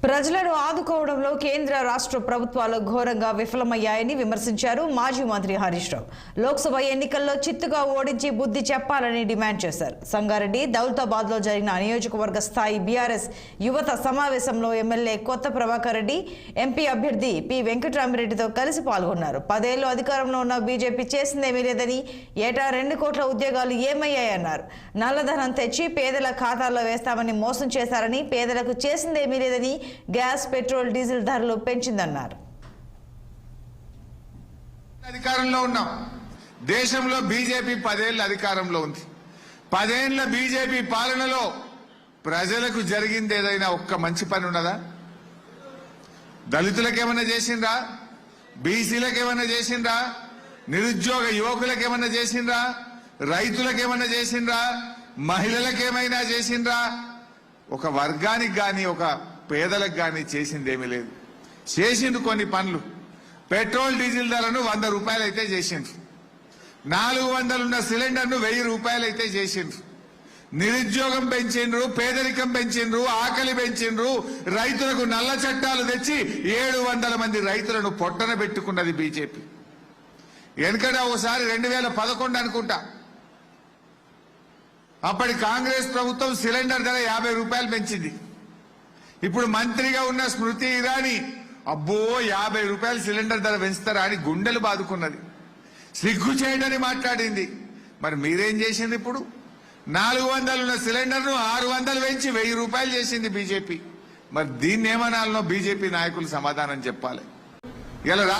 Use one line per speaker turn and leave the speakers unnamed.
ప్రజలను ఆదుకోవడంలో కేంద్ర రాష్ట్ర ప్రభుత్వాలు ఘోరంగా విఫలమయ్యాయని విమర్శించారు మాజీ మంత్రి హరీష్ రావు. లోక్సభ ఎన్నికల్లో చిత్తుగా ఓడించి బుద్ధి చెప్పాలని డిమాండ్ చేశారు. సంగారెడ్డి దౌలతాబాద్ లో జరిగిన నియోజకవర్గ స్థాయి బీఆర్ఎస్ యువత సమావేశంలో ఎమ్మెల్యే కొత్త ప్రభాకర్ రెడ్డి, ఎంపీ అభ్యర్థి పి వెంకటరామిరెడ్డితో కలిసి పాల్గొన్నారు. 10 ఏళ్లు అధికారంలో ఉన్న బీజేపీ చేసిందేమీ లేదని, ఏటా 2 కోట్ల ఉద్యోగాలు ఏమయ్యాయన్నారు. నల్లధనం తెచ్చి పేదల ఖాతాల్లో వేస్తామని మోసం చేశారని, పేదలకు చేసిందేమీ లేదని, గ్యాస్, పెట్రోల్, డీజిల్ ధరలు పెంచిందన్నారు.
అధికారంలో ఉన్నాం. దేశంలో బీజేపీ 10 ఏళ్ల అధికారంలో ఉంది. 10 ఏళ్ల బీజేపీ పాలనలో ప్రజలకు జరిగింది ఏదైనా ఒక్క మంచి పని ఉన్నదా? దళితులకు ఏమన్నా చేసిండ్రా? బీసీలకు ఏమన్నా చేసిండ్రా? నిరుద్యోగ యువకులకు ఏమన్నా చేసిండ్రా? రైతులకు ఏమన్నా చేసిండ్రా? మహిళలకు ఏమైనా చేసిండ్రా? ఒక వర్గానికి గాని ఒక పేదలకు గాని చేసిందేమీ లేదు. చేసిండు కొన్ని పనులు. పెట్రోల్ డీజిల్ ధరను 100 రూపాయలు అయితే చేసిండ్రు. 400 ఉన్న సిలిండర్ను 1000 రూపాయలు అయితే చేసిండ్రు. నిరుద్యోగం పెంచిండ్రు, పేదరికం పెంచిండ్రు, ఆకలి పెంచిండ్రు. రైతులకు నల్ల చట్టాలు తెచ్చి 700 మంది రైతులను పొట్టన పెట్టుకున్నది బీజేపీ. వెనకట ఒకసారి 2011 అనుకుంటా, అప్పటి కాంగ్రెస్ ప్రభుత్వం సిలిండర్ ధర 50 రూపాయలు పెంచింది. ఇప్పుడు మంత్రిగా ఉన్న స్మృతి ఇరానీ అబ్బో 50 రూపాయలు సిలిండర్ ధర పెంచుతారా అని గుండెలు బాదుకున్నది. సిగ్గు చేయడని మాట్లాడింది. మరి మీరేం చేసింది? ఇప్పుడు 400 ఉన్న సిలిండర్ను 600 పెంచి 1000 రూపాయలు చేసింది బీజేపీ. మరి దీన్ని ఏమనాలనో బీజేపీ నాయకులు సమాధానం చెప్పాలి. ఇలా